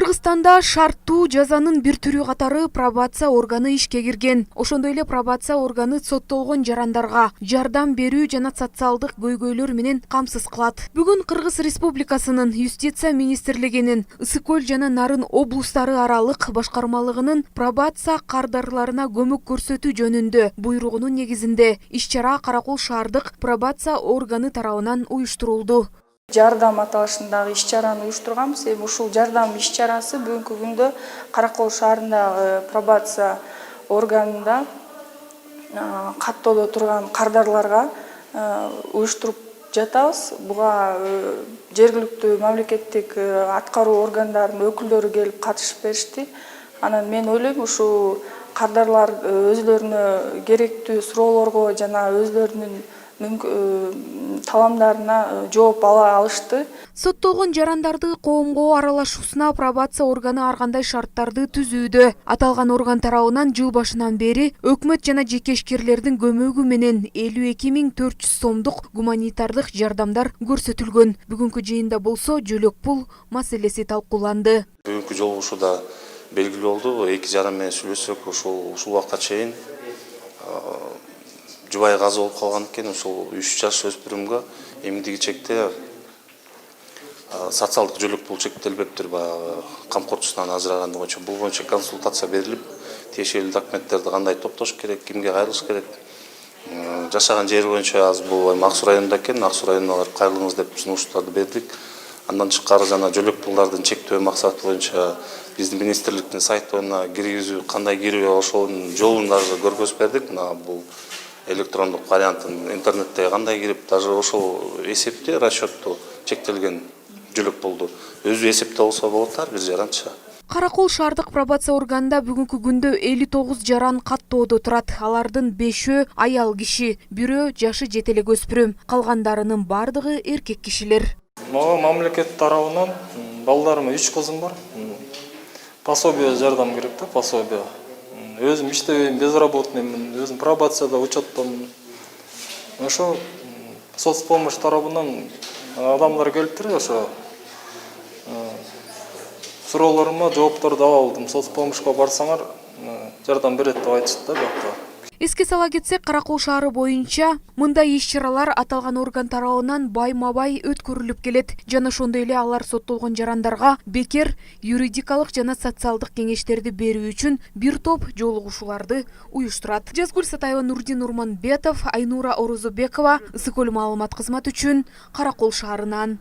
Кыргызстанда шарттуу жазанын бир түрү катары пробация органы ишке кирген. Ошондой эле пробация органы соттолгон жарандарга жардам берүү жана социалдык көйгөйлөр менен камсыз кылат. Бүгүн Кыргыз Республикасынын Юстиция министрлигинин Ысык Көл жана Нарын облустары аралык башкармалыгынын пробация кардарларына көмөк көрсөтүү жөнүндө буйругунун негизинде иш-чара Каракол шаардык пробация органы тарабынан уюштурулду. Жардам аталышындагы иш-чараны уюштурганбыз. Ушул жардам иш-чарасы бүгүнкү күндө Каракол шаарындагы пробация органында каттоодо турган кардарларга уюштуруп жатабыз. Буга жергиликтүү мамлекеттик аткаруу органдарынын өкүлдөрү келип катышып беришти. Анан мен ойлойм, ушул кардарлар өзлөрүнө керектүү суроолорго жана өзлөрүнүн талабдарына жооп ала алышты. Соттолгон жарандарды коомго аралашуусуна пробация органы ар кандай шарттарды түзүүдө. Аталган орган тарабынан жыл башынан бери өкмөт жана жеке ишкерлердин көмөгү менен 52.400 сомдук гуманитардык жардамдар көрсөтүлгөн. Бүгүнкү жыйында болсо жөлөк пул маселеси талкууланды. Бүгүнкү жолугушууда белгилүү болду. Эки жаран менен сүйлөшсөк, ушул убакка чейин жубайы каза болуп калган экен. Ушул 3 жаш өспүрүмгө эмгиги чекте социалдык жөлөк пул чектелбептир, камкорчусунан ажыраганы боюнча. Бул боюнча консультация берилип, тиешелүү документтерди кандай топтош керек, кимге кайрылыш керек. Жашаган жери боюнча азыр бул Ак Суу районунда экен, Ак Суу районуна барып кайрылыңыз деп сунуштарды бердик. Андан тышкары жана жөлөк пулдардын чектөө максаты боюнча биздин министрликтин сайтына киргизүү, кандай кирүү, ошонун жолун дагы көргөзүп бердик. Бул электрондук вариантын интернетте кандай кирип, даже ошол эсепти, расчетту чектелген жөлөк пулду өзү эсепте болсо болот, ар бир жаранча. Каракол шаардык пробация органында бүгүнкү күндө 59 жаран каттоодо турат. Алардын 5-өө аял киши, 1-өө жашы жете элек өспүрүм, калгандарынын бардыгы эркек кишилер. Мага мамлекет тарабынан балдарыма 3 кызым бар. Пособие жардам керек да, пособие. Өзүм иштебейм, безработныймын, өзүм пробацияда учеттомун. Ошо соцпомощь тарабынан адамдар келиптир, ошо суроолорума жоопторду ала алдым. Соцпомощько барсаңар жардам берет деп айтышты да бакта. Эске сала кетсек, Каракол шаары боюнча мындай иш-чаралар аталган орган тарабынан байма-бай өткөрүлүп келет. Жана ошондой эле алар соттолгон жарандарга бекер юридикалык жана социалдык кеңештерди берүү үчүн бир топ жолугушууларды уюштурат. Жазгүл Сатаева, Нурдин Урманбетов, Айнура Орозобекова, Ысык Көл маалымат кызматы үчүн Каракол шаарынан.